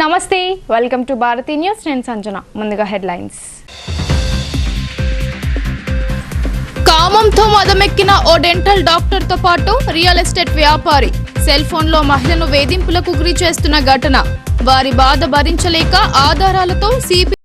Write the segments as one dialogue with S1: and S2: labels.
S1: నమస్తే, welcome to Bharati news. నేను సంజన. ముందుగా హెడ్లైన్స్. కామంతో మదమెక్కిన ఓ డెంటల్ డాక్టర్తో పాటు రియల్ ఎస్టేట్ వ్యాపారి సెల్ ఫోన్లో మహిళను వేధింపులకు గురి చేస్తున్న ఘటన. వారి బాధ భరించలేక ఆధారాలతో సిపి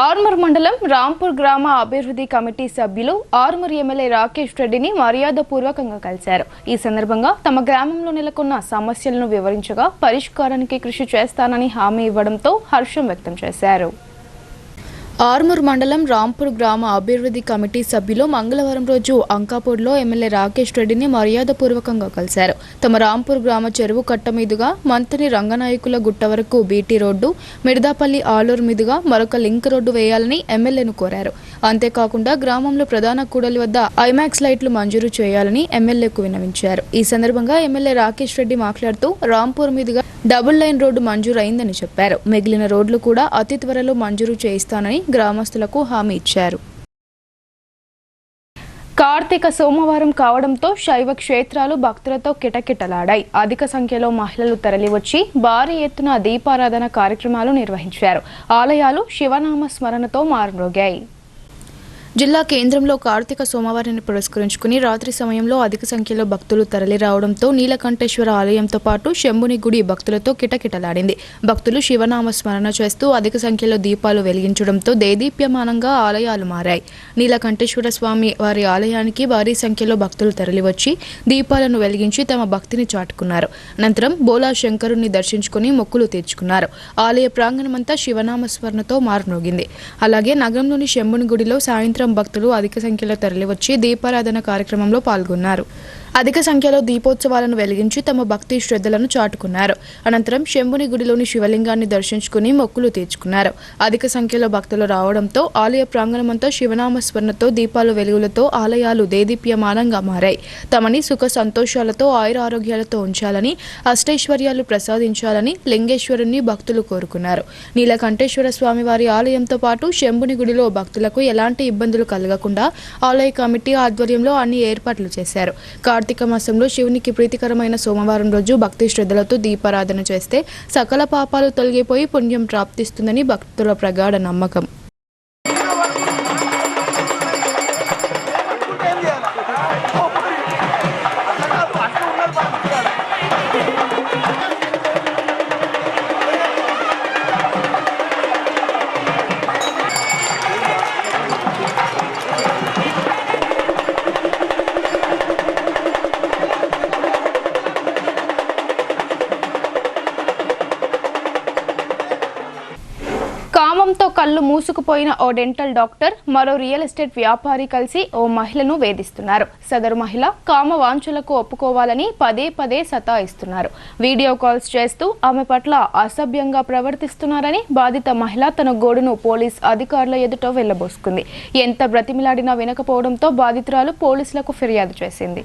S1: ఆర్మూర్ మండలం రాంపూర్ గ్రామ అభివృద్ధి కమిటీ సభ్యులు ఆర్మూర్ ఎమ్మెల్యే రాకేష్ రెడ్డిని మర్యాదపూర్వకంగా కలిశారు. ఈ సందర్భంగా తమ గ్రామంలో నెలకొన్న సమస్యలను వివరించగా పరిష్కారానికి కృషి చేస్తానని హామీ ఇవ్వడంతో హర్షం వ్యక్తం చేశారు. ఆర్మూర్ మండలం రాంపూర్ గ్రామ అభివృద్ధి కమిటీ సభ్యులు మంగళవారం రోజు అంకాపూర్లో ఎమ్మెల్యే రాకేష్ రెడ్డిని మర్యాదపూర్వకంగా కలిశారు. తమ రాంపూర్ గ్రామ చెరువు కట్ట మీదుగా మంతని రంగనాయకుల గుట్ట వరకు బీటీ రోడ్డు, మిడదాపల్లి ఆలూరు మీదుగా మరొక లింక్ రోడ్డు వేయాలని ఎమ్మెల్యేను కోరారు. అంతేకాకుండా గ్రామంలో ప్రధాన కూడలి వద్ద ఐమాక్స్ లైట్లు మంజూరు చేయాలని ఎమ్మెల్యేకు విన్నవించారు. ఈ సందర్భంగా ఎమ్మెల్యే రాకేష్ రెడ్డి మాట్లాడుతూ రాంపూర్ మీదుగా డబుల్ లైన్ రోడ్డు మంజూరు అయిందని చెప్పారు. మిగిలిన రోడ్లు కూడా అతి త్వరలో మంజూరు చేయిస్తానని గ్రామస్తులకు హామీ ఇచ్చారు. కార్తీక సోమవారం కావడంతో శైవ క్షేత్రాలు భక్తులతో కిటకిటలాడాయి. అధిక సంఖ్యలో మహిళలు తరలివచ్చి భారీ ఎత్తున దీపారాధన కార్యక్రమాలు నిర్వహించారు. ఆలయాలు శివనామ స్మరణతో మారుమ్రోగాయి. జిల్లా కేంద్రంలో కార్తీక సోమవారాన్ని పురస్కరించుకుని రాత్రి సమయంలో అధిక సంఖ్యలో భక్తులు తరలి రావడంతో నీలకంఠేశ్వర ఆలయంతో పాటు శంభుని గుడి భక్తులతో కిటకిటలాడింది. భక్తులు శివనామ స్మరణ చేస్తూ అధిక సంఖ్యలో దీపాలు వెలిగించడంతో దేదీప్యమానంగా ఆలయాలు మారాయి. నీలకంఠేశ్వర స్వామి వారి ఆలయానికి భారీ సంఖ్యలో భక్తులు తరలివచ్చి దీపాలను వెలిగించి తమ భక్తిని చాటుకున్నారు. అనంతరం బోలా శంకరుణ్ణి దర్శించుకుని మొక్కులు తీర్చుకున్నారు. ఆలయ ప్రాంగణమంతా శివనామ స్మరణతో మారుమోగింది. అలాగే నగరంలోని శంభుని గుడిలో సాయంత్రం భక్తులు అధిక సంఖ్యలో తరలివచ్చి దీపారాధన కార్యక్రమంలో పాల్గొన్నారు. అధిక సంఖ్యలో దీపోత్సవాలను వెలిగించి తమ భక్తి శ్రద్ధలను చాటుకున్నారు. అనంతరం శంభుని గుడిలోని శివలింగాన్ని దర్శించుకుని మొక్కులు తీర్చుకున్నారు. అధిక సంఖ్యలో భక్తులు రావడంతో ఆలయ ప్రాంగణమంతా శివనామ స్మరణతో దీపాలు వెలుగులతో ఆలయాలు దేదీప్యమానంగా మారాయి. తమని సుఖ సంతోషాలతో ఆయుర ఆరోగ్యాలతో ఉంచాలని, అష్టైశ్వర్యాలు ప్రసాదించాలని లింగేశ్వరుణ్ణి భక్తులు కోరుకున్నారు. నీలకంఠేశ్వర స్వామి వారి ఆలయంతో పాటు శంభుని గుడిలో భక్తులకు ఎలాంటి ఇబ్బందులు కలగకుండా ఆలయ కమిటీ ఆధ్వర్యంలో అన్ని ఏర్పాట్లు చేశారు. కార్తీక మాసంలో శివునికి ప్రీతికరమైన సోమవారం రోజు భక్తి శ్రద్ధలతో దీపారాధన చేస్తే సకల పాపాలు తొలగిపోయి పుణ్యం ప్రాప్తిస్తుందని భక్తుల ప్రగాఢ నమ్మకం. కామంతో కళ్ళు మూసుకుపోయిన ఓ డెంటల్ డాక్టర్ మరో రియల్ ఎస్టేట్ వ్యాపారి కలిసి ఓ మహిళను వేధిస్తున్నారు. సదరు మహిళ కామ వాంఛలకు ఒప్పుకోవాలని పదే పదే సతాయిస్తున్నారు. వీడియో కాల్స్ చేస్తూ ఆమె పట్ల అసభ్యంగా ప్రవర్తిస్తున్నారని బాధిత మహిళ తన గోడును పోలీస్ అధికారుల ఎదుట వెళ్లబోసుకుంది. ఎంత బ్రతిమిలాడినా వినకపోవడంతో బాధితురాలు పోలీసులకు ఫిర్యాదు చేసింది.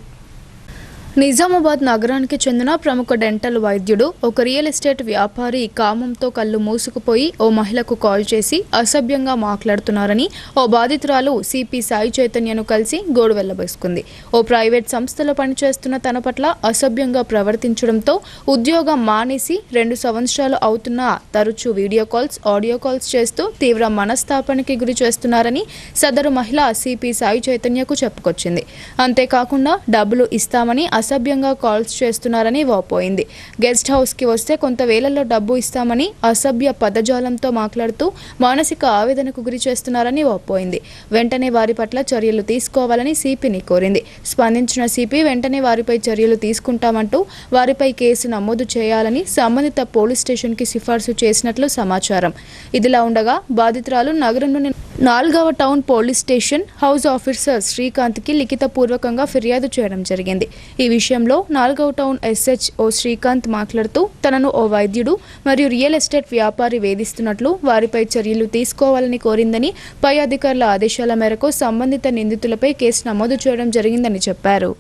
S1: నిజామాబాద్ నగరానికి చెందిన ప్రముఖ డెంటల్ వైద్యుడు ఒక రియల్ ఎస్టేట్ వ్యాపారి కామంతో కళ్ళు మూసుకుపోయి ఓ మహిళకు కాల్ చేసి అసభ్యంగా మాట్లాడుతున్నారని ఓ బాధితురాలు సిపి సాయి చైతన్యను కలిసి గోడు వెళ్లబోసుకుంది. ఓ ప్రైవేట్ సంస్థలో పనిచేస్తున్న తన పట్ల అసభ్యంగా ప్రవర్తించడంతో ఉద్యోగం మానేసి 2 సంవత్సరాలు అవుతున్నా తరచూ వీడియో కాల్స్, ఆడియో కాల్స్ చేస్తూ తీవ్ర మనస్తాపానికి గురి చేస్తున్నారని సదరు మహిళ సిపి సాయి చైతన్యకు చెప్పుకొచ్చింది. అంతేకాకుండా డబ్బులు ఇస్తామని అసభ్యంగా కాల్స్ చేస్తున్నారని వాపోయింది. గెస్ట్ హౌస్ కి వస్తే కొంత వేళల్లో డబ్బు ఇస్తామని అసభ్య పదజాలంతో మాట్లాడుతూ మానసిక ఆవేదనకు గురి చేస్తున్నారని వాపోయింది. వెంటనే వారి పట్ల చర్యలు తీసుకోవాలని సిపిని కోరింది. స్పందించిన సిపి వెంటనే వారిపై చర్యలు తీసుకుంటామంటూ వారిపై కేసు నమోదు చేయాలని సంబంధిత పోలీస్ స్టేషన్ కి సిఫార్సు చేసినట్లు సమాచారం. ఇదిలా ఉండగా బాధితురాలు నగరంలోని 4వ town police station house officer Srikanth కి లిఖితపూర్వకంగా ఫిర్యాదు చేయడం జరిగింది. ఈ విషయంలో 4వ టౌన్ ఎస్హెచ్ ఓ శ్రీకాంత్ మాట్లాడుతూ తనను ఓ వైద్యుడు మరియు రియల్ ఎస్టేట్ వ్యాపారి వేధిస్తున్నట్లు వారిపై చర్యలు తీసుకోవాలని కోరిందని, పై అధికారుల ఆదేశాల మేరకు సంబంధిత నిందితులపై కేసు నమోదు చేయడం జరిగిందని చెప్పారు.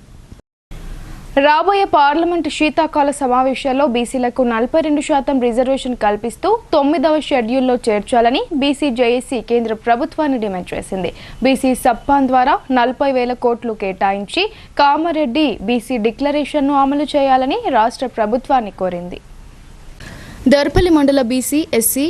S1: రాబోయే పార్లమెంటు శీతాకాల సమావేశాల్లో బీసీలకు 42% రిజర్వేషన్ కల్పిస్తూ 9వ షెడ్యూల్లో చేర్చాలని బీసీ జేఏసీ కేంద్ర ప్రభుత్వాన్ని డిమాండ్ చేసింది. బీసీ సబ్పాన్ ద్వారా 40,000 కోట్లు కేటాయించి కామారెడ్డి బీసీ డిక్లరేషన్ను అమలు చేయాలని రాష్ట్ర ప్రభుత్వాన్ని కోరింది. దర్పల్లి మండల బీసీ, ఎస్సీ,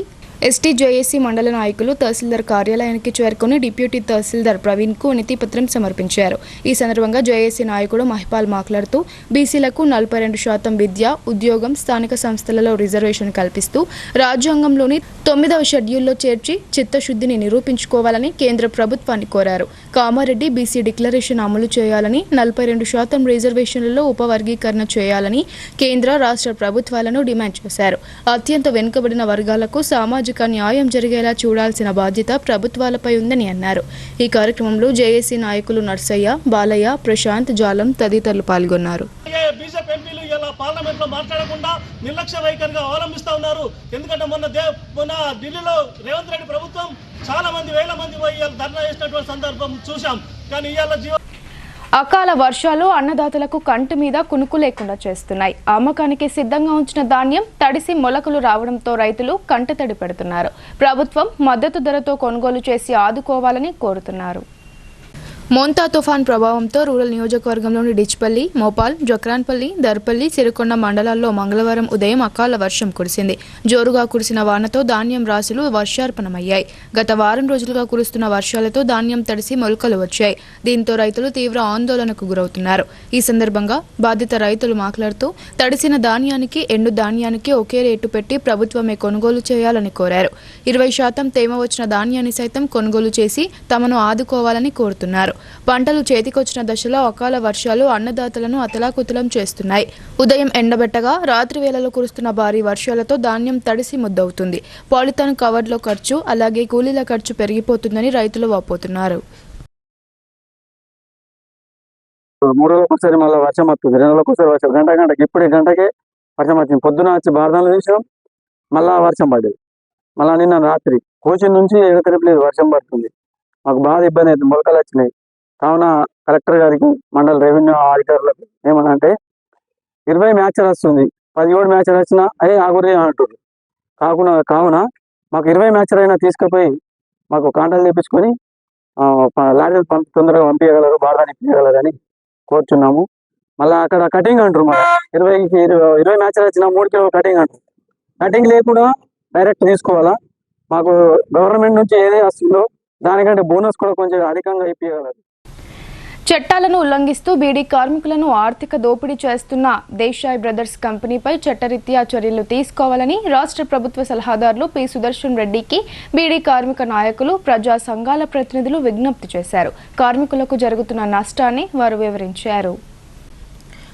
S1: ఎస్టీ జేఏసీ మండల నాయకులు తహసీల్దార్ కార్యాలయానికి చేరుకుని డిప్యూటీ తహసీల్దార్ ప్రవీణ్కు వినతిపత్రం సమర్పించారు. ఈ సందర్భంగా జేఏసీ నాయకుడు మహిపాల్ మాట్లాడుతూ బీసీలకు 42% విద్య, ఉద్యోగం, స్థానిక సంస్థలలో రిజర్వేషన్ కల్పిస్తూ రాజ్యాంగంలోని 9వ షెడ్యూల్లో చేర్చి చిత్తశుద్ధిని నిరూపించుకోవాలని కేంద్ర ప్రభుత్వాన్ని కోరారు. కామారెడ్డి బీసీ డిక్లరేషన్ అమలు చేయాలని, 42% రిజర్వేషన్లలో ఉపవర్గీకరణ చేయాలని కేంద్ర, రాష్ట్ర ప్రభుత్వాలను డిమాండ్ చేశారు. అత్యంత వెనుకబడిన వర్గాలకు సామాజిక న్యాయం జరిగేలా చూడాల్సిన బాధ్యత ప్రభుత్వాలపై ఉందని అన్నారు. ఈ కార్యక్రమంలో జేఏసీ నాయకులు నర్సయ్య, బాలయ్య, ప్రశాంత్, జాలం తదితరులు పాల్గొన్నారు.
S2: బీజేపీ ఎంపీలు ఇలా పార్లమెంట్ లో మాట్లాడకుండా నిర్లక్ష్య వైఖరిగా అవలంబిస్తా ఉన్నారు. ఎందుకంటే మొన్న ఢిల్లీలో రేవంత్ రెడ్డి ప్రభుత్వం చాలా మంది, వేల మంది ధర్నా చేసినటువంటి సందర్భం చూశాం. కానీ ఇవాళ
S1: అకాల వర్షాలు అన్నదాతలకు కంటి మీద కునుకు లేకుండా చేస్తున్నాయి. అమ్మకానికి సిద్ధంగా ఉంచిన ధాన్యం తడిసి మొలకలు రావడంతో రైతులు కంటతడి పెడుతున్నారు. ప్రభుత్వం మద్దతు ధరతో కొనుగోలు చేసి ఆదుకోవాలని కోరుతున్నారు. మోంతా తుఫాన్ ప్రభావంతో రూరల్ నియోజకవర్గంలోని డిచ్పల్లి, మోపాల్, జక్రాన్పల్లి, దర్పల్లి, సిరికొండ మండలాల్లో మంగళవారం ఉదయం అకాల వర్షం కురిసింది. జోరుగా కురిసిన వానతో ధాన్యం రాశులు వర్షార్పణమయ్యాయి. గత వారం రోజులుగా కురుస్తున్న వర్షాలతో ధాన్యం తడిసి మొలకలు వచ్చాయి. దీంతో రైతులు తీవ్ర ఆందోళనకు గురవుతున్నారు. ఈ సందర్భంగా బాధిత రైతులు మాట్లాడుతూ తడిసిన ధాన్యానికి, ఎండు ధాన్యానికి ఒకే రేటు పెట్టి ప్రభుత్వమే కొనుగోలు చేయాలని కోరారు. 20% తేమ వచ్చిన ధాన్యాన్ని సైతం కొనుగోలు చేసి తమను ఆదుకోవాలని కోరుతున్నారు. పంటలు చేతికొచ్చిన దశలో అకాల వర్షాలు అన్నదాతలను అతలాకుతలం చేస్తున్నాయి. ఉదయం ఎండబెట్టగా రాత్రి వేళలో కురుస్తున్న భారీ వర్షాలతో ధాన్యం తడిసి ముద్దవుతుంది. పాలిథాన్ కవర్లో ఖర్చు, అలాగే కూలీల ఖర్చు పెరిగిపోతుందని రైతులు వాపోతున్నారు.
S3: 3 రోజులకోసారి మళ్ళీ వర్షం వస్తుంది, 2 రోజులకోసారి వర్షం, గంటకి ఇప్పుడు గంటకే వర్షం వచ్చింది. పొద్దున వచ్చి బారదాలు తీసాం, మళ్ళా వర్షం పడ్డది. మళ్ళీ నిన్న రాత్రి కోచి నుంచి ఎడతెరపలేదు, వర్షం పడుతుంది. మాకు బాగా ఇబ్బంది అవుతుంది, మొలకలు వచ్చినాయి. కావున కలెక్టర్ గారికి, మండల రెవెన్యూ అధికారులకు ఏమనంటే 20 మ్యాచ్లు వస్తుంది, 17 మ్యాచ్లు వచ్చినా అదే ఆగురే అంటున్నారు. కావున మాకు 20 మ్యాచ్లు అయినా తీసుకుపోయి మాకు కాంటాక్ట్ తెప్పించుకొని లారీలు తొందరగా పంపించగలరు, బాగా ఇప్పించగలరని కోరుచున్నాము. మళ్ళీ అక్కడ కటింగ్ అంటారు, మళ్ళీ 20 మ్యాచ్లు వచ్చినా 3 కిలో కటింగ్ అంటారు. కటింగ్ లేకుండా డైరెక్ట్ తీసుకోవాలా. మాకు గవర్నమెంట్ నుంచి ఏదే వస్తుందో దానికంటే బోనస్ కూడా కొంచెం అధికంగా ఇప్పించగలరు.
S1: చట్టాలను ఉల్లంఘిస్తూ బీడీ కార్మికులను ఆర్థిక దోపిడీ చేస్తున్న దేశాయ్ బ్రదర్స్ కంపెనీపై చట్టరీత్యా చర్యలు తీసుకోవాలని రాష్ట్ర ప్రభుత్వ సలహాదారులు పి సుదర్శన్ రెడ్డికి బీడీ కార్మిక నాయకులు, ప్రజా సంఘాల ప్రతినిధులు విజ్ఞప్తి చేశారు. కార్మికులకు జరుగుతున్న నష్టాన్ని వారు వివరించారు.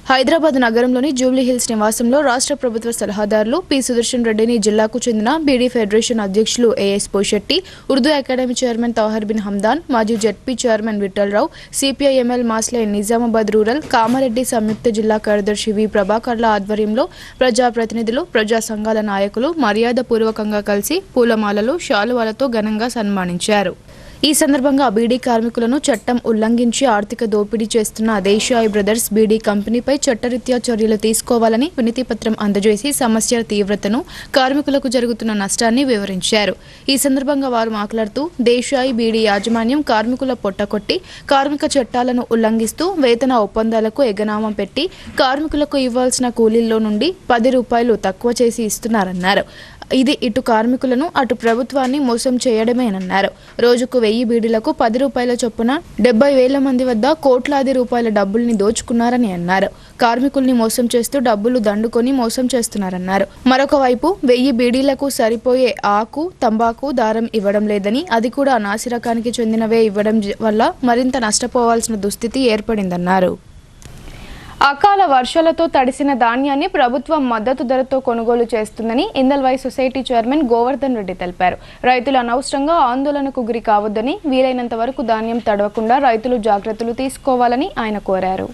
S1: హైదరాబాద్ నగరంలోని జూబ్లీహిల్స్ నివాసంలో రాష్ట్ర ప్రభుత్వ సలహాదారులు పి సుదర్శన్ రెడ్డిని జిల్లాకు చెందిన బీడీ ఫెడరేషన్ అధ్యక్షులు A S Poshetti, Urdu academy chairman Tauhar bin Hamdan, మాజీ ZP chairman Vithalrao, CPI ML మాస్లే నిజామాబాద్ రూరల్ కామారెడ్డి సంయుక్త జిల్లా కార్యదర్శి వి ప్రభాకర్ల ఆధ్వర్యంలో ప్రజాప్రతినిధులు, ప్రజా సంఘాల నాయకులు మర్యాదపూర్వకంగా కలిసి పూలమాలలు, శాలువాలతో ఘనంగా సన్మానించారు. ఈ సందర్భంగా బీడీ కార్మికులను చట్టం ఉల్లంఘించి ఆర్థిక దోపిడీ చేస్తున్న దేశాయ్ బ్రదర్స్ బీడీ కంపెనీపై చట్టరీత్యా చర్యలు తీసుకోవాలని వినతిపత్రం అందజేసి సమస్య తీవ్రతను, కార్మికులకు జరుగుతున్న నష్టాన్ని వివరించారు. ఈ సందర్భంగా వారు మాట్లాడుతూ దేశాయ్ బీడీ యాజమాన్యం కార్మికుల పొట్టకొట్టి కార్మిక చట్టాలను ఉల్లంఘిస్తూ వేతన ఒప్పందాలకు ఎగనామం పెట్టి కార్మికులకు ఇవ్వాల్సిన కూలీల్లో నుండి 10 రూపాయలు తక్కువ చేసి ఇస్తున్నారన్నారు. ఇది ఇటు కార్మికులను అటు ప్రభుత్వాన్ని మోసం చేయడమేనన్నారు. రోజుకు 1000 బీడీలకు 10 రూపాయల చొప్పున 70,000 మంది వద్ద కోట్లాది రూపాయల డబ్బుల్ని దోచుకున్నారని అన్నారు. కార్మికుల్ని మోసం చేస్తూ డబ్బులు దండుకొని మోసం చేస్తున్నారన్నారు. మరొక వైపు 1000 బీడీలకు సరిపోయే ఆకు, తంబాకు, దారం ఇవ్వడం లేదని, అది కూడా నాసిరకానికి చెందినవే ఇవ్వడం వల్ల మరింత నష్టపోవాల్సిన దుస్థితి ఏర్పడిందన్నారు. అకాల వర్షాలతో తడిసిన ధాన్యాన్ని ప్రభుత్వం మద్దతు ధరతో కొనుగోలు చేస్తుందని ఇందల్వాయి సొసైటీ చైర్మన్ గోవర్ధన్ రెడ్డి తెలిపారు. రైతులు అనవసరంగా ఆందోళనకు గురి కావద్దని, వీలైనంత వరకు ధాన్యం తడవకుండా రైతులు జాగ్రత్తలు తీసుకోవాలని ఆయన కోరారు.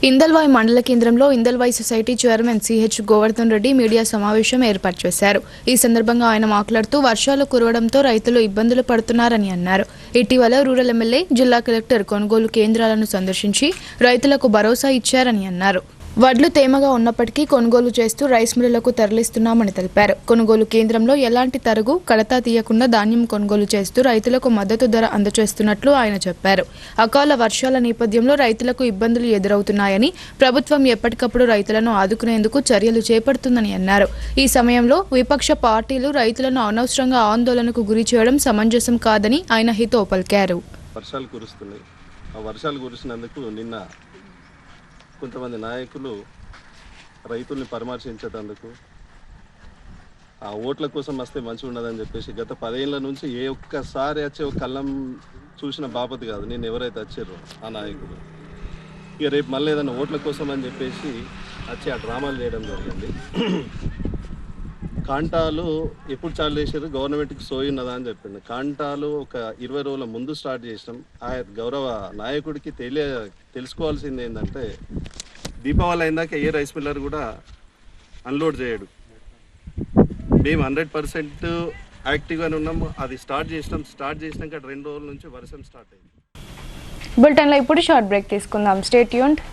S1: ఇందల్వాయి మండల కేంద్రంలో Indalwai society chairman CH Govardhan Reddy media సమావేశం ఏర్పాటు చేశారు. ఈ సందర్భంగా ఆయన మాట్లాడుతూ వర్షాలు కురవడంతో రైతులు ఇబ్బందులు పడుతున్నారని అన్నారు. ఇటీవల రూరల్ ఎమ్మెల్యే, జిల్లా కలెక్టర్ కొనుగోలు కేంద్రాలను సందర్శించి రైతులకు భరోసా ఇచ్చారని అన్నారు. వడ్లు తేమగా ఉన్నప్పటికీ కొనుగోలు చేస్తూ రైస్ మిల్లులకు తరలిస్తున్నామని తెలిపారు. కొనుగోలు కేంద్రంలో ఎలాంటి తరుగు, కడతా తీయకుండా ధాన్యం కొనుగోలు చేస్తూ రైతులకు మద్దతు ధర అందజేస్తున్నట్లు ఆయన చెప్పారు. అకాల వర్షాల నేపథ్యంలో రైతులకు ఇబ్బందులు ఎదురవుతున్నాయని, ప్రభుత్వం ఎప్పటికప్పుడు రైతులను ఆదుకునేందుకు చర్యలు చేపడుతుందని అన్నారు. ఈ సమయంలో విపక్ష పార్టీలు రైతులను అనవసరంగా ఆందోళనకు గురి చేయడం సమంజసం కాదని ఆయన హితో పలికారు.
S4: వర్షాలు కురుస్తున్నాయి. ఆ వర్షాలు కురిసినందుకు నిన్న కొంతమంది నాయకులు రైతుల్ని పరామర్శించేందుకు ఆ ఓట్ల కోసం వస్తే మంచిగా ఉండదని చెప్పేసి గత 10 ఏళ్ల నుంచి ఏ ఒక్కసారి వచ్చే ఒక కళ్ళం చూసిన బాపతి కాదు నేను ఎవరైతే వచ్చారో ఆ నాయకులు. ఇక రేపు మళ్ళీ ఏదైనా ఓట్ల కోసం అని చెప్పేసి వచ్చి ఆ డ్రామాలు చేయడం జరిగింది. కాంటాలు ఎప్పుడు చాలు చేశారు, గవర్నమెంట్కి సోయి ఉన్నదా అని చెప్పింది. కాంటాలు ఒక 20 రోజుల ముందు స్టార్ట్ చేసినాం. ఆ గౌరవ నాయకుడికి తెలుసుకోవాల్సింది ఏంటంటే, దీపావళి అయిందాక ఏ రైస్ మిల్లర్ కూడా అన్లోడ్ చేయడు. మేము 100% యాక్టివ్గానే ఉన్నాము. అది స్టార్ట్ చేసినాక 2 రోజుల నుంచి వర్షం స్టార్ట్ అయింది.
S1: బులెటిన్లో ఇప్పుడు షార్ట్ బ్రేక్ తీసుకుందాం. Stay tuned.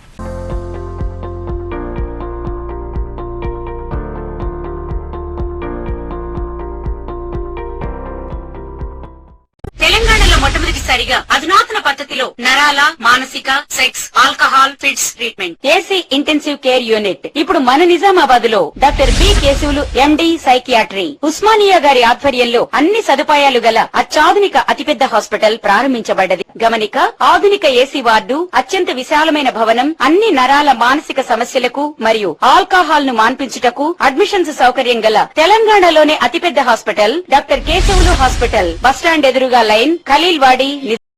S5: తెలంగాణలో మొట్టమొదటిసారిగా అధునాతన పద్ధతిలో నరాల, మానసిక, sex, alcohol, fits treatment, AC intensive care unit ఇప్పుడు మన నిజామాబాద్ లో doctor B Keshavulu MD psychiatry, Osmania గారి ఆధ్వర్యంలో అన్ని సదుపాయాలు గల అత్యాధునిక అతిపెద్ద హాస్పిటల్ ప్రారంభించబడ్డది. గమనిక, ఆధునిక ఏసీ వార్డు, అత్యంత విశాలమైన భవనం, అన్ని నరాల మానసిక సమస్యలకు మరియు ఆల్కహాల్ ను మాన్పించుటకు అడ్మిషన్స్ సౌకర్యం గల తెలంగాణలోనే అతిపెద్ద hospital doctor Keshavulu hospital, bus stand ఎదురుగా లైన్, ఖలీల్వాడి.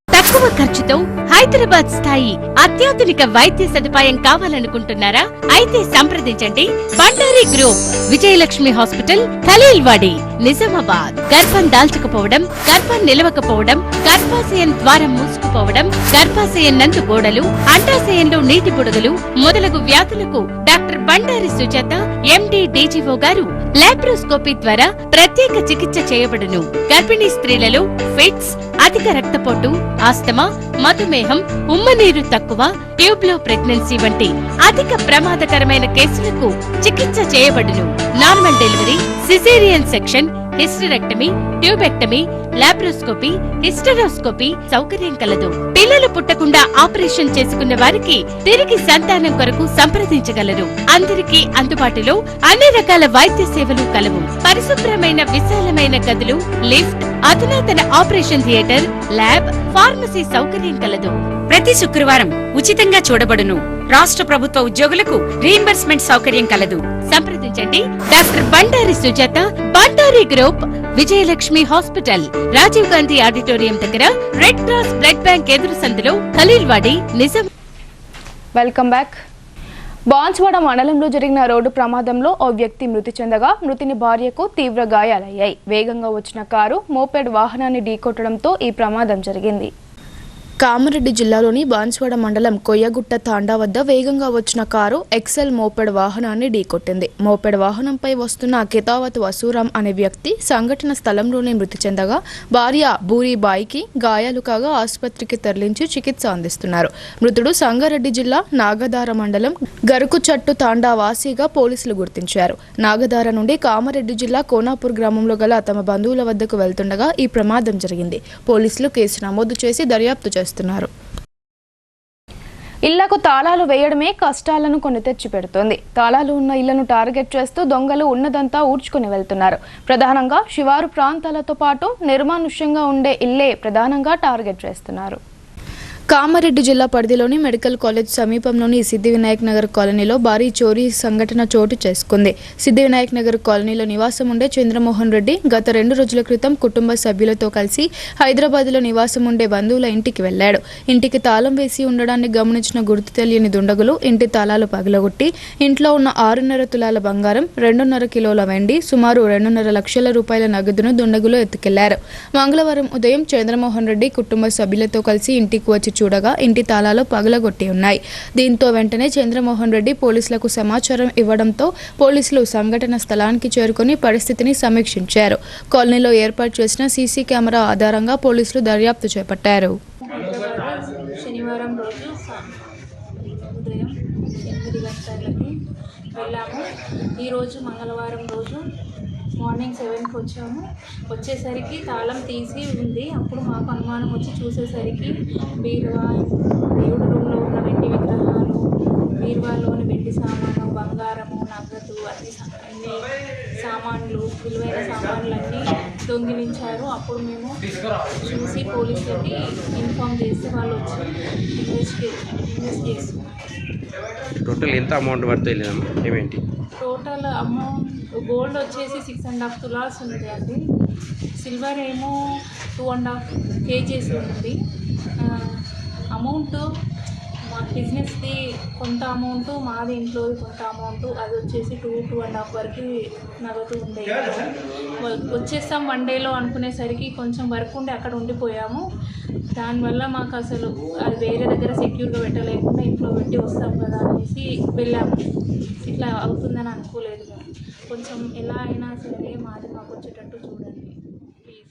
S6: తక్కువ ఖర్చుతో హైదరాబాద్ స్థాయి అత్యాధునిక వైద్య సదుపాయం కావాలనుకుంటున్నారా? అయితే సంప్రదించండి బండారి గ్రూప్, విజయలక్ష్మి హాస్పిటల్, ఖలీల్వాడి, నిజామాబాద్. గర్భం దాల్చకపోవడం, గర్భం నిలవకపోవడం, గర్భాశయం ద్వారం మూసుకుపోవడం, గర్భాశయం నందు గోడలు, అండాశయంలో నీటి బుడగలు మొదలగు వ్యాధులకు డాక్టర్ బండారి సుజాత ఎండి డీజీఓ గారు లాప్రోస్కోపీ ద్వారా ప్రత్యేక చికిత్స చేయబడును. గర్భిణీ స్త్రీలలో ఫిట్స్, అధిక రక్తపోటు, ఆస్తమా, మధుమేహం, ఉమ్మనీరు తక్కువ, ట్యూబ్లో ప్రెగ్నెన్సీ వంటి అధిక ప్రమాదకరమైన కేసులకు చికిత్స చేయబడును. Normal delivery, caesarean section, hysterectomy, tubectomy, laparoscopy, hysteroscopy సౌకర్యం కలదు. పిల్లలు పుట్టకుండా ఆపరేషన్ చేసుకున్న వారికి తిరిగి సంతానం కొరకు సంప్రదించగలరు. అందరికీ అందుబాటులో అన్ని రకాల వైద్య సేవలు కలవు. పరిశుభ్రమైన విశాలమైన గదులు, లిఫ్ట్, అధునాతన ఆపరేషన్ థియేటర్, ల్యాబ్, ఫార్మసీ సౌకర్యం కలదు.
S5: ప్రతి శుక్రవారం ఉచితంగా చూడబడును. రాష్ట్ర ప్రభుత్వ ఉద్యోగులకు రీయింబర్స్మెంట్ సౌకర్యం కలదు.
S6: సంప్రదించండి doctor Bandari Sujatha, Bandari group, Vijayalakshmi hospital, Rajiv Gandhi auditorium దగ్గర, రెడ్ క్రాస్ బ్లడ్ బ్యాంక్ ఎదురు సందులో, ఖలీల్వాడి, నిజాం.
S1: Welcome back. బాన్స్వాడ మండలంలో జరిగిన రోడ్డు ప్రమాదంలో ఓ వ్యక్తి మృతి చెందగా మృతుని భార్యకు తీవ్ర గాయాలయ్యాయి. వేగంగా వచ్చిన కారు మోపెడ్ వాహనాన్ని ఢీకొట్టడంతో ఈ ప్రమాదం జరిగింది. కామారెడ్డి జిల్లాలోని బాన్స్వాడ మండలం కొయ్యగుట్ట తాండా వద్ద వేగంగా వచ్చిన కారు ఎక్సెల్ మోపెడ్ వాహనాన్ని ఢీకొట్టింది. మోపెడ్ వాహనంపై వస్తున్న కితావత్ వసూరాం అనే వ్యక్తి సంఘటన స్థలంలోనే మృతి చెందగా భార్య బూరీబాయికి గాయాలు కాగా ఆసుపత్రికి తరలించి చికిత్స అందిస్తున్నారు. మృతుడు సంగారెడ్డి జిల్లా నాగదార మండలం గరుకుచట్టు తాండా వాసిగా పోలీసులు గుర్తించారు. నాగదార నుండి కామారెడ్డి జిల్లా కోనాపూర్ గ్రామంలో గల తమ బంధువుల వద్దకు వెళ్తుండగా ఈ ప్రమాదం జరిగింది. పోలీసులు కేసు నమోదు చేసి దర్యాప్తు చేస్తున్నారు. ఇళ్లకు తాళాలు వేయడమే కష్టాలను కొని తెచ్చి పెడుతోంది. తాళాలు ఉన్న ఇళ్లను టార్గెట్ చేస్తూ దొంగలు ఉన్నదంతా ఊడ్చుకుని వెళ్తున్నారు. ప్రధానంగా శివారు ప్రాంతాలతో పాటు నిర్మానుష్యంగా ఉండే ఇళ్లే ప్రధానంగా టార్గెట్ చేస్తున్నారు. కామారెడ్డి జిల్లా పరిధిలోని మెడికల్ కాలేజ్ సమీపంలోని సిద్ధివినాయక్ నగర్ కాలనీలో భారీ చోరీ సంఘటన చోటు చేసుకుంది. సిద్ధివినాయక్ నగర్ కాలనీలో నివాసం ఉండే చంద్రమోహన్ రెడ్డి గత 2 రోజుల క్రితం కుటుంబ సభ్యులతో కలిసి హైదరాబాద్లో నివాసం ఉండే బంధువుల ఇంటికి వెళ్లాడు. ఇంటికి తాళం వేసి ఉండడాన్ని గమనించిన గుర్తు తెలియని దుండగులు ఇంటి తాళాలు పగలగొట్టి ఇంట్లో ఉన్న 6.5 తులాల బంగారం, 2.5 కిలోల వెండి, సుమారు 2.5 లక్షల రూపాయల నగదును దుండగులు ఎత్తుకెళ్లారు. మంగళవారం ఉదయం చంద్రమోహన్ రెడ్డి కుటుంబ సభ్యులతో కలిసి ఇంటికి వచ్చి చూడగా ఇంటి తాళాలు పగలగొట్టి ఉన్నాయి. దీంతో వెంటనే చంద్రమోహన్ రెడ్డి పోలీసులకు సమాచారం ఇవ్వడంతో పోలీసులు సంఘటన స్థలానికి చేరుకుని పరిస్థితిని సమీక్షించారు. కాలనీలో ఏర్పాటు చేసిన సీసీ కెమెరా ఆధారంగా పోలీసులు దర్యాప్తు చేపట్టారు.
S7: శనివారం రోజు ఉదయం 8 గంటలకి వెళ్ళాము. ఈరోజు మంగళవారం రోజు మార్నింగ్ 7కి వచ్చాము. వచ్చేసరికి తాళం తీసి ఉంది. అప్పుడు మాకు అనుమానం వచ్చి చూసేసరికి బీరువా, దేవుడు రూమ్లో ఉన్న వెండి విగ్రహాలు, బీరువాలోని వెండి సామాను, బంగారము, నగదు, అన్ని సామాన్లు, విలువైన సామాన్లన్నీ దొంగిలించారు. అప్పుడు మేము చూసి పోలీసులకి ఇన్ఫామ్ చేసి వాళ్ళు వచ్చి ఇన్వెస్ట్ చేస్తున్నారు.
S8: టోటల్ ఎంత అమౌంట్ పడుతుంది ఏమేంటి?
S7: టోటల్ అమౌంట్ గోల్డ్ వచ్చేసి 6.5 తులాస్ ఉంది అండి. సిల్వర్ ఏమో 2.5 kgs ఉంది. అమౌంట్ మా బిజినెస్ది కొంత అమౌంట్, మాది ఇంట్లో కొంత అమౌంట్, అది వచ్చేసి 2.5 వరకు నగదు ఉండే. వచ్చేస్తాం 1 డేలో అనుకునేసరికి కొంచెం వర్క్ ఉండి అక్కడ ఉండిపోయాము. దానివల్ల మాకు అసలు అది వేరే దగ్గర సెక్యూర్గా పెట్టలేకుండా ఇంట్లో పెట్టి వస్తాం కదా అనేసి వెళ్ళాము. ఇట్లా అవుతుందని అనుకోలేదు. కొంచెం ఎలా అయినా సరే మాది మాకు వచ్చేటట్టు చూడండి ప్లీజ్.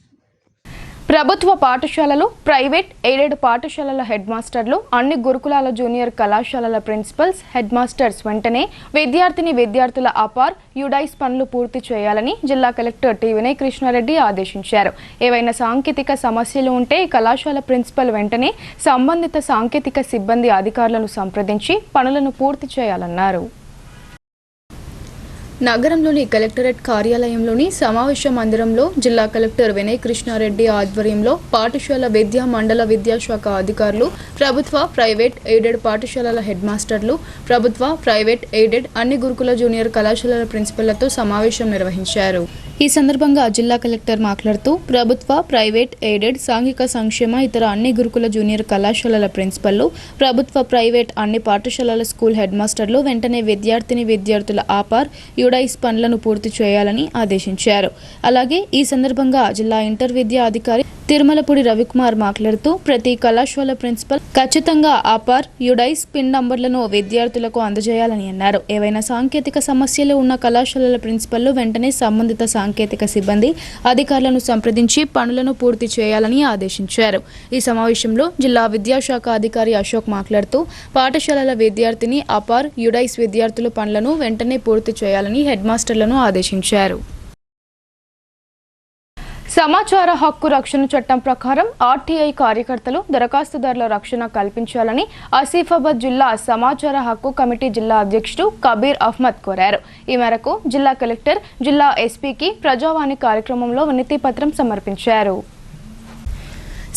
S1: ప్రభుత్వ పాఠశాలలు, ప్రైవేట్ ఎయిడెడ్ పాఠశాలల హెడ్ మాస్టర్లు, అన్ని గురుకులాల జూనియర్ కళాశాలల ప్రిన్సిపల్స్, హెడ్ మాస్టర్స్ వెంటనే విద్యార్థుల అపార్ యుడైస్ పనులు పూర్తి చేయాలని జిల్లా కలెక్టర్ టి వినయ్ కృష్ణారెడ్డి ఆదేశించారు. ఏవైనా సాంకేతిక సమస్యలు ఉంటే కళాశాల ప్రిన్సిపల్ వెంటనే సంబంధిత సాంకేతిక సిబ్బంది అధికారులను సంప్రదించి పనులను పూర్తి చేయాలన్నారు. నగరంలోని కలెక్టరేట్ కార్యాలయంలోని సమావేశ మందిరంలో జిల్లా కలెక్టర్ వినయ్ కృష్ణారెడ్డి ఆధ్వర్యంలో పాఠశాల విద్యా మండల విద్యాశాఖ అధికారులు, ప్రభుత్వ, ప్రైవేట్, ఎయిడెడ్ పాఠశాలల హెడ్ మాస్టర్లు, ప్రభుత్వ, ప్రైవేట్, ఎయిడెడ్ అన్ని గురుకుల జూనియర్ కళాశాలల ప్రిన్సిపళ్లతో సమావేశం నిర్వహించారు. ఈ సందర్భంగా జిల్లా కలెక్టర్ మాట్లాడుతూ ప్రభుత్వ, ప్రైవేట్, ఎయిడెడ్, సాంఘిక సంక్షేమ ఇతర అన్ని గురుకుల జూనియర్ కళాశాలల ప్రిన్సిపల్లు, ప్రభుత్వ, ప్రైవేట్ అన్ని పాఠశాలల స్కూల్ హెడ్ మాస్టర్లు వెంటనే విద్యార్థుల ఆపార్ యుడైస్ పనులను పూర్తి చేయాలని ఆదేశించారు. అలాగే ఈ సందర్భంగా జిల్లా ఇంటర్ విద్యా అధికారి తిరుమలపూడి రవికుమార్ మాట్లాడుతూ ప్రతి కళాశాల ప్రిన్సిపల్ ఖచ్చితంగా ఆపార్ యుడైస్ పిన్ నంబర్లను విద్యార్థులకు అందజేయాలని అన్నారు. ఏవైనా సాంకేతిక సమస్యలు ఉన్న కళాశాలల ప్రిన్సిపల్లు వెంటనే సంబంధిత సాంకేతిక సిబ్బంది అధికారులను సంప్రదించి పనులను పూర్తి చేయాలని ఆదేశించారు. ఈ సమావేశంలో జిల్లా విద్యాశాఖ అధికారి అశోక్ మాట్లాడుతూ పాఠశాలల విద్యార్థిని అపార్ యుడైస్ విద్యార్థుల పనులను వెంటనే పూర్తి చేయాలని హెడ్ మాస్టర్లను ఆదేశించారు. సమాచార హక్కు రక్షణ చట్టం ప్రకారం ఆర్టీఐ కార్యకర్తలు, దరఖాస్తుదారుల రక్షణ కల్పించాలని ఆసిఫాబాద్ జిల్లా సమాచార హక్కు కమిటీ జిల్లా అధ్యక్షుడు కబీర్ అహ్మద్ కోరారు. ఈ మేరకు జిల్లా కలెక్టర్ జిల్లా ఎస్పీకి ప్రజావాణి కార్యక్రమంలో వినతి పత్రం సమర్పించారు.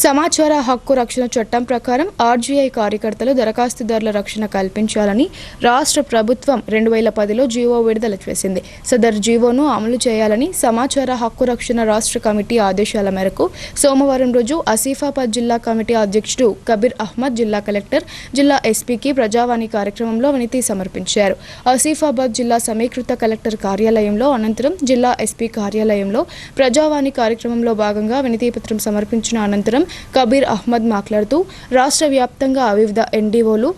S1: సమాచార హక్కు రక్షణ చట్టం ప్రకారం ఆర్జీఐ కార్యకర్తలు దరఖాస్తుదారుల రక్షణ కల్పించాలని రాష్ట్ర ప్రభుత్వం 2010లో జీవో విడుదల చేసింది. సదర్ జీవోను అమలు చేయాలని సమాచార హక్కు రక్షణ రాష్ట్ర కమిటీ ఆదేశాల మేరకు సోమవారం రోజు ఆసిఫాబాద్ జిల్లా కమిటీ అధ్యక్షుడు కబీర్ అహ్మద్ జిల్లా కలెక్టర్, జిల్లా ఎస్పీకి ప్రజావాణి కార్యక్రమంలో వినతి సమర్పించారు. ఆసిఫాబాద్ జిల్లా సమీకృత కలెక్టర్ కార్యాలయంలో, అనంతరం జిల్లా ఎస్పీ కార్యాలయంలో ప్రజావాణి కార్యక్రమంలో భాగంగా వినతి పత్రం సమర్పించిన అనంతరం కబీర్ అహ్మద్ మాట్లాడుతూ రాష్ట్ర వ్యాప్తంగా వివిధ ఎన్డీఓలు,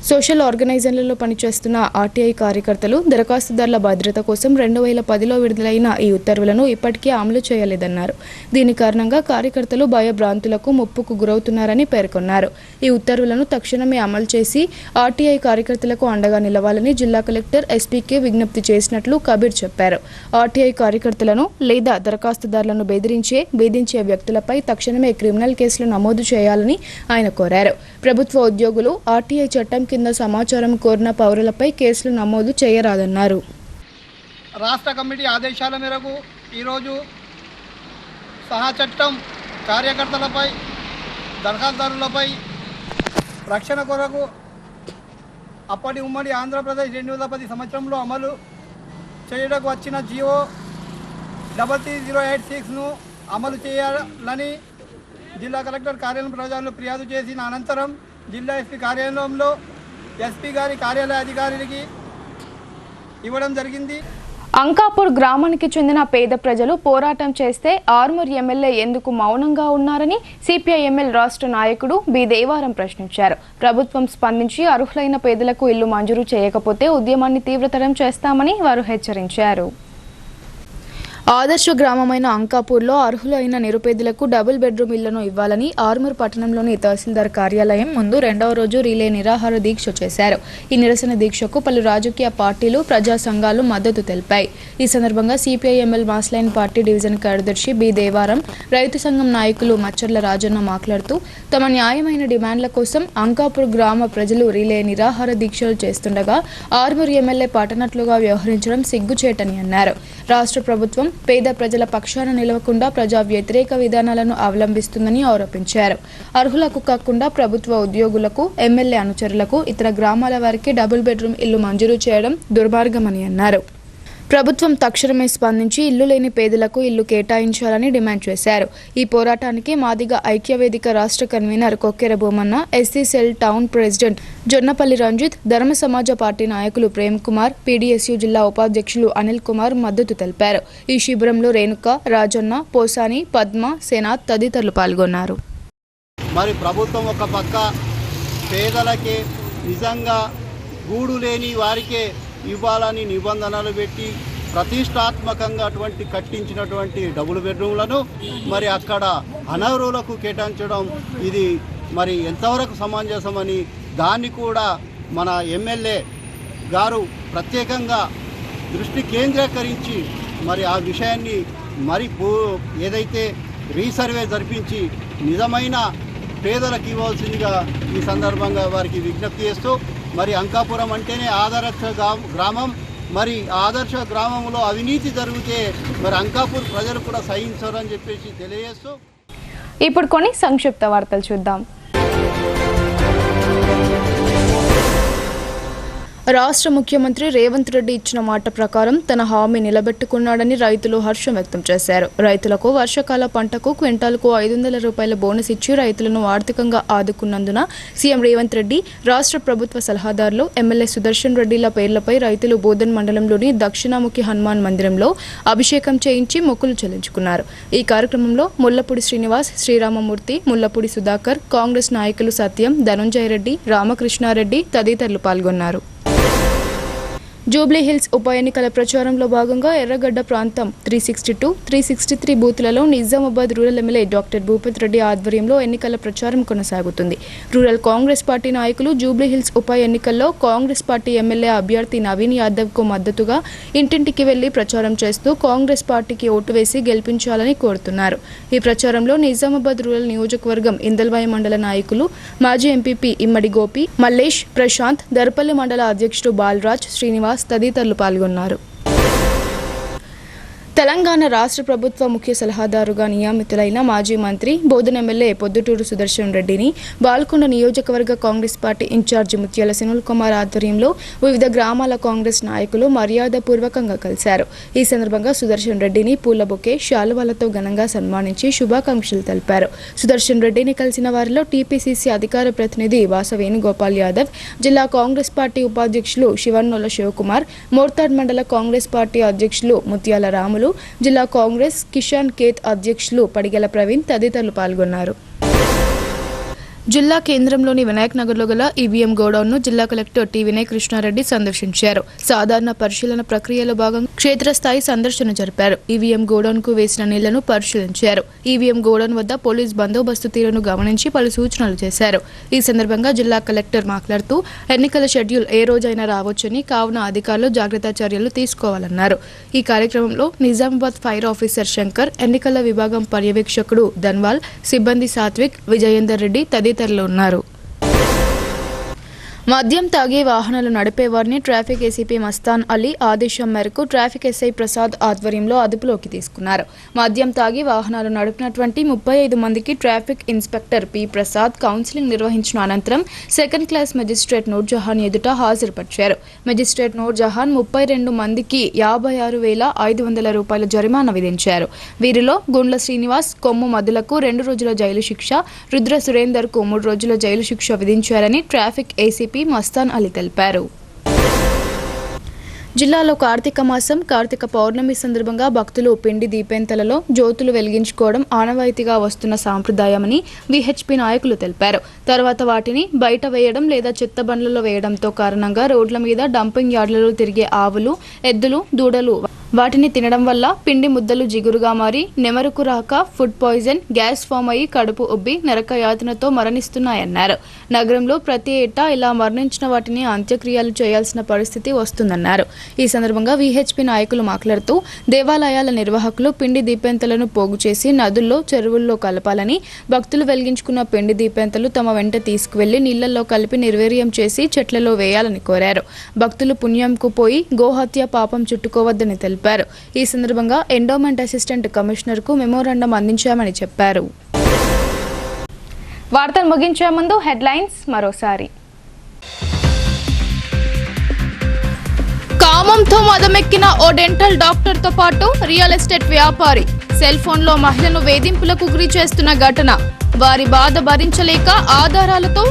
S1: సోషల్ ఆర్గనైజేషన్లలో పనిచేస్తున్న ఆర్టీఐ కార్యకర్తలు దరఖాస్తుదారుల భద్రత కోసం 2010లో విడుదలైన ఈ ఉత్తర్వులను ఇప్పటికీ అమలు చేయలేదన్నారు. దీని కారణంగా కార్యకర్తలు భయభ్రాంతులకు ముప్పుకు గురవుతున్నారని పేర్కొన్నారు. ఈ ఉత్తర్వులను తక్షణమే అమలు చేసి ఆర్టీఐ కార్యకర్తలకు అండగా నిలవాలని జిల్లా కలెక్టర్, ఎస్పీకి విజ్ఞప్తి చేసినట్లు కబీర్ చెప్పారు. ఆర్టీఐ కార్యకర్తలను లేదా దరఖాస్తుదారులను వేధించే వ్యక్తులపై తక్షణమే క్రిమినల్ కేసులు నమోదు చేయాలని ఆయన కోరారు. ప్రభుత్వ ఉద్యోగులు ఆర్టీఐ చట్టం కింద సమాచారం కోరిన పౌరులపై కేసులు నమోదు చేయరాదన్నారు.
S9: రాష్ట్ర కమిటీ ఆదేశాల మేరకు ఈరోజు సహా చట్టం కార్యకర్తలపై, దరఖాస్తుదారులపై రక్షణ కొరకు అప్పటి ఉమ్మడి ఆంధ్రప్రదేశ్ 2010 సంవత్సరంలో అమలు చేయడానికి వచ్చిన జీవో 33086ను అమలు చేయాలని జిల్లా కలెక్టర్ కార్యాలయం ప్రజలను ఫిర్యాదు చేసిన అనంతరం జిల్లా ఎస్పీ కార్యాలయంలో ఎస్పీ గారి కార్యాలయ అధికారికి ఇవ్వడం జరిగింది.
S1: అంకాపూర్ గ్రామానికి చెందిన పేద ప్రజలు పోరాటం చేస్తే ఆర్మూర్ ఎమ్మెల్యే ఎందుకు మౌనంగా ఉన్నారని సిపిఐఎంఎల్ రాష్ట్ర నాయకుడు బి దేవారం ప్రశ్నించారు. ప్రభుత్వం స్పందించి అర్హులైన పేదలకు ఇల్లు మంజూరు చేయకపోతే ఉద్యమాన్ని తీవ్రతరం చేస్తామని వారు హెచ్చరించారు. ఆదర్శ గ్రామమైన అంకాపూర్లో అర్హులైన నిరుపేదలకు డబుల్ బెడ్రూమ్ ఇళ్లను ఇవ్వాలని ఆర్మూర్ పట్టణంలోని తహసీల్దార్ కార్యాలయం ముందు 2వ రోజు రిలే నిరాహార దీక్ష చేశారు. ఈ నిరసన దీక్షకు పలు రాజకీయ పార్టీలు, ప్రజా సంఘాలు మద్దతు తెలిపాయి. ఈ సందర్భంగా సిపిఐఎంఎల్ మాస్లైన్ పార్టీ డివిజన్ కార్యదర్శి బి దేవారం, రైతు సంఘం నాయకులు మచ్చర్ల రాజన్న మాట్లాడుతూ తమ న్యాయమైన డిమాండ్ల కోసం అంకాపూర్ గ్రామ ప్రజలు రిలే నిరాహార దీక్షలు చేస్తుండగా ఆర్మూర్ ఎమ్మెల్యే పట్టనట్లుగా వ్యవహరించడం సిగ్గుచేటని అన్నారు. రాష్ట్ర ప్రభుత్వం పేద ప్రజల పక్షాన నిలవకుండా ప్రజా వ్యతిరేక విధానాలను అవలంబిస్తుందని ఆరోపించారు. అర్హులకు కాకుండా ప్రభుత్వ ఉద్యోగులకు, ఎమ్మెల్యే అనుచరులకు, ఇతర గ్రామాల వారికి డబుల్ బెడ్రూమ్ ఇల్లు మంజూరు చేయడం దుర్మార్గమని అన్నారు. ప్రభుత్వం తక్షణమే స్పందించి ఇల్లు లేని పేదలకు ఇల్లు కేటాయించాలని డిమాండ్ చేశారు. ఈ పోరాటానికి మాదిగ ఐక్యవేదిక రాష్ట్ర convener Kokkera Bhumanna, SC cell town president Jonnapalli Ranjith, Dharma Samaja party నాయకులు ప్రేమ్ కుమార్, పీడీఎస్యూ జిల్లా ఉపాధ్యక్షులు అనిల్ కుమార్ మద్దతు తెలిపారు. ఈ శిబిరంలో రేణుక, రాజన్న, పోసాని, పద్మ, సేనాథ్ తదితరులు పాల్గొన్నారు.
S9: మరి ప్రభుత్వం ఒక పక్క పేదలకే, నిజంగా గూడు లేని వారికే ఇవ్వాలని నిబంధనలు పెట్టి ప్రతిష్టాత్మకంగా అటువంటి కట్టించినటువంటి డబుల్ బెడ్రూమ్లను మరి అక్కడ అనర్హులకు కేటాయించడం ఇది మరి ఎంతవరకు సమంజసమని దాన్ని కూడా మన ఎమ్మెల్యే గారు ప్రత్యేకంగా దృష్టి కేంద్రీకరించి మరి ఆ విషయాన్ని మరి ఏదైతే రీసర్వే జరిపించి నిజమైన పేదలకు ఇవ్వాల్సిందిగా ఈ సందర్భంగా వారికి విజ్ఞప్తి చేస్తూ, మరి అంకాపురం అంటేనే ఆదర్శ గ్రామం, మరి ఆదర్శ గ్రామంలో అవినీతి జరిగితే మరి అంకాపూర్ ప్రజలు కూడా సహించరని చెప్పేసి తెలియజేస్తూ
S1: ఇప్పుడు కొన్ని సంక్షిప్త వార్తలు చూద్దాం. రాష్ట్ర ముఖ్యమంత్రి రేవంత్ రెడ్డి ఇచ్చిన మాట ప్రకారం తన హామీ నిలబెట్టుకున్నాడని రైతులు హర్షం వ్యక్తం చేశారు. రైతులకు వర్షాకాల పంటకు క్వింటాల్కు 500 రూపాయల బోనస్ ఇచ్చి రైతులను ఆర్థికంగా ఆదుకున్నందున సీఎం రేవంత్ రెడ్డి, రాష్ట్ర ప్రభుత్వ సలహాదారులు ఎమ్మెల్యే సుదర్శన్ రెడ్డిల పేర్లపై రైతులు బోధన్ మండలంలోని దక్షిణాముఖి హనుమాన్ మందిరంలో అభిషేకం చేయించి మొక్కులు చెల్లించుకున్నారు. ఈ కార్యక్రమంలో ముల్లపూడి శ్రీనివాస్, శ్రీరామమూర్తి, ముల్లపూడి సుధాకర్, కాంగ్రెస్ నాయకులు సత్యం, ధనుంజయ రెడ్డి, రామకృష్ణారెడ్డి తదితరులు పాల్గొన్నారు. జూబ్లీహిల్స్ ఉప ఎన్నికల ప్రచారంలో భాగంగా ఎర్రగడ్డ ప్రాంతం 362, 363 బూత్లలో Nizamabad rural MLA doctor Bhupath Reddy ఆధ్వర్యంలో ఎన్నికల ప్రచారం కొనసాగుతుంది. రూరల్ కాంగ్రెస్ పార్టీ నాయకులు జూబ్లీహిల్స్ ఉప ఎన్నికల్లో కాంగ్రెస్ పార్టీ ఎమ్మెల్యే అభ్యర్థి నవీన్ యాదవ్కు మద్దతుగా ఇంటింటికి వెళ్లి ప్రచారం చేస్తూ కాంగ్రెస్ పార్టీకి ఓటు వేసి గెలిపించాలని కోరుతున్నారు. ఈ ప్రచారంలో నిజామాబాద్ రూరల్ నియోజకవర్గం ఇందల్వాయి మండల నాయకులు, మాజీ ఎంపీపీ ఇమ్మడి గోపి, మల్లేష్, ప్రశాంత్, దర్పల్లి మండల అధ్యక్షుడు బాలరాజ్, శ్రీనివాస్ తదితరులు పాల్గొన్నారు. తెలంగాణ రాష్ట్ర ప్రభుత్వ ముఖ్య సలహాదారుగా నియమితులైన మాజీ మంత్రి బోధన ఎమ్మెల్యే పొద్దుటూరు సుదర్శన్ రెడ్డిని బాల్కొండ నియోజకవర్గ కాంగ్రెస్ పార్టీ ఇన్ఛార్జి ముత్యాల సునీల్ కుమార్ ఆధ్వర్యంలో వివిధ గ్రామాల కాంగ్రెస్ నాయకులు మర్యాదపూర్వకంగా కలిశారు. ఈ సందర్భంగా సుదర్శన్ రెడ్డిని పూల బొకే, శాలువాలతో ఘనంగా సన్మానించి శుభాకాంక్షలు తెలిపారు. సుదర్శన్ రెడ్డిని కలిసిన వారిలో టీపీసీసీ అధికార ప్రతినిధి వాస వేణుగోపాల్ యాదవ్, జిల్లా కాంగ్రెస్ పార్టీ ఉపాధ్యక్షులు శివన్నోల శివకుమార్, మోర్తాడ్ మండల కాంగ్రెస్ పార్టీ అధ్యక్షులు ముత్యాల రాములు, జిల్లా కాంగ్రెస్ కిషాన్ కేత్ అధ్యక్షులు పడిగెల ప్రవీణ్ తదితరులు పాల్గొన్నారు. జిల్లా కేంద్రంలోని వినాయక్ నగర్లో గల ఈవీఎం గోడౌన్ను జిల్లా కలెక్టర్ టి వినయ్ కృష్ణారెడ్డి సందర్శించారు. సాధారణ పరిశీలన ప్రక్రియలో భాగంగా క్షేత్రస్థాయి సందర్శన జరిపారు. ఈవీఎం గోడౌన్కు వేసిన నీళ్లను పరిశీలించారు. ఈవీఎం గోడౌన్ వద్ద పోలీస్ బందోబస్తు తీరును గమనించి పలు సూచనలు చేశారు. ఈ సందర్భంగా జిల్లా కలెక్టర్ మాట్లాడుతూ ఎన్నికల షెడ్యూల్ ఏ రోజైనా రావచ్చని, కావున అధికారులు జాగ్రత్త చర్యలు తీసుకోవాలన్నారు. ఈ కార్యక్రమంలో నిజామాబాద్ ఫైర్ ఆఫీసర్ శంకర్, ఎన్నికల విభాగం పర్యవేక్షకుడు ధన్వాల్, సిబ్బంది సాత్విక్, విజయేందర్ రెడ్డి తదితరులు ఉన్నారు. మద్యం తాగి వాహనాలు నడిపేవారిని ట్రాఫిక్ ఏసీపీ మస్తాన్ అలీ ఆదేశం మేరకు ట్రాఫిక్ ఎస్ఐ ప్రసాద్ ఆధ్వర్యంలో అదుపులోకి తీసుకున్నారు. మద్యం తాగి వాహనాలు నడిపినటువంటి 35 మందికి traffic inspector P Prasad counselling నిర్వహించిన అనంతరం సెకండ్ క్లాస్ మెజిస్ట్రేట్ నూర్జహాన్ ఎదుట హాజరుపరిచారు. మెజిస్ట్రేట్ నూర్జహాన్ 32 మందికి 56,500 రూపాయల జరిమానా విధించారు. వీరిలో గుండ్ల శ్రీనివాస్, కొమ్ము మధులకు 2 రోజుల జైలు శిక్ష, రుద్ర సురేందర్ కు 3 రోజుల జైలు శిక్ష విధించారని ట్రాఫిక్ ఏసీపీ మస్తాన్ అలీ తెలిపారు. జిల్లాలో కార్తీక మాసం, కార్తీక పౌర్ణమి సందర్భంగా భక్తులు పిండి దీపెంతలలో జ్యోతులు వెలిగించుకోవడం ఆనవాయితీగా వస్తున్న సాంప్రదాయమని విహెచ్పి నాయకులు తెలిపారు. తర్వాత వాటిని బయట వేయడం లేదా చెత్త బండ్లలో వేయడంతో కారణంగా రోడ్ల మీద డంపింగ్ యార్డులలో తిరిగే ఆవులు, ఎద్దులు, దూడలు వాటిని తినడం వల్ల పిండి ముద్దలు జిగురుగా మారి నెమరుకు రాక ఫుడ్ పాయిజన్, గ్యాస్ ఫామ్ అయ్యి కడుపు ఉబ్బి నరక యాతనతో మరణిస్తున్నాయన్నారు. నగరంలో ప్రతి ఏటా ఇలా మరణించిన వాటిని అంత్యక్రియలు చేయాల్సిన పరిస్థితి వస్తుందన్నారు. ఈ సందర్భంగా విహెచ్పి నాయకులు మాట్లాడుతూ దేవాలయాల నిర్వాహకులు పిండి దీపెంతలను పోగు చేసి నదుల్లో, చెరువుల్లో కలపాలని, భక్తులు వెలిగించుకున్న పిండి దీపెంతలు తమ వెంట తీసుకువెళ్లి నీళ్లలో కలిపి నిర్వీర్యం చేసి చెట్లలో వేయాలని కోరారు. భక్తులు పుణ్యంకు పోయి గోహత్య పాపం చుట్టుకోవద్దని తెలిపారు. ఈ సందర్భంగా ఎండోమెంట్ అసిస్టెంట్ కమిషనర్ కు మెమోరాండం అందించామని చెప్పారు. వార్తలు ముగించే ముందు హెడ్లైన్స్ మరోసారి. కామంతో మదమెక్కిన ఓ డెంటల్ డాక్టర్ తో పాటు రియల్ ఎస్టేట్ వ్యాపారి, సెల్ ఫోన్ లో మహిళను వేధింపులకు గురి చేస్తున్న ఘటన, వారి బాధ భరించలేక ఆధారాలతో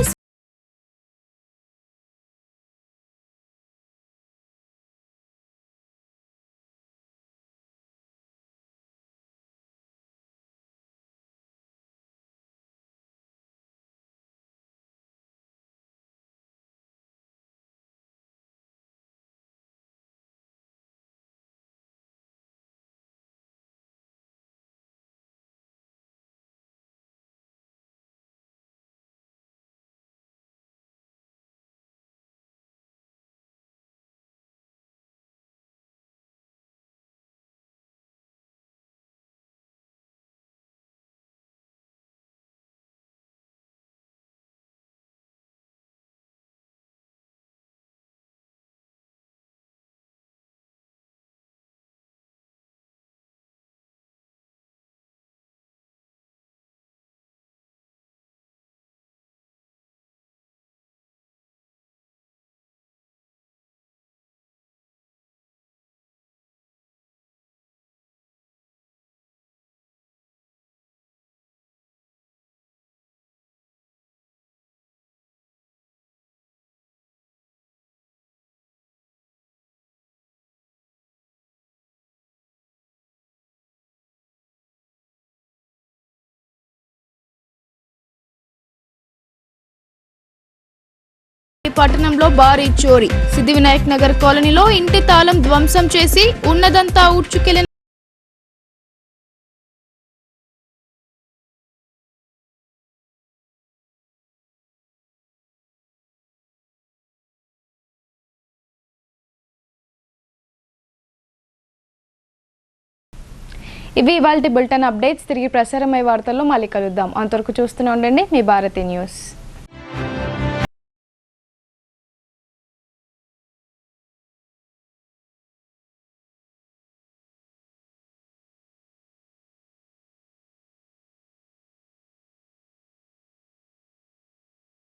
S1: పట్టణంలో భారీ చోరీ, సిద్ధివినాయక్ నగర్ కాలనీలో ఇంటి తాళం ధ్వంసం చేసి ఉన్నదంతా ఊడ్చుకెళ్లిన ఇవి ఇవాల్టి బులెటిన్ అప్డేట్స్. తిరిగి ప్రసారమయ్యే వార్తల్లో మళ్ళీ కలుద్దాం. అంతవరకు చూస్తూనే ఉండండి మీ భారతి న్యూస్.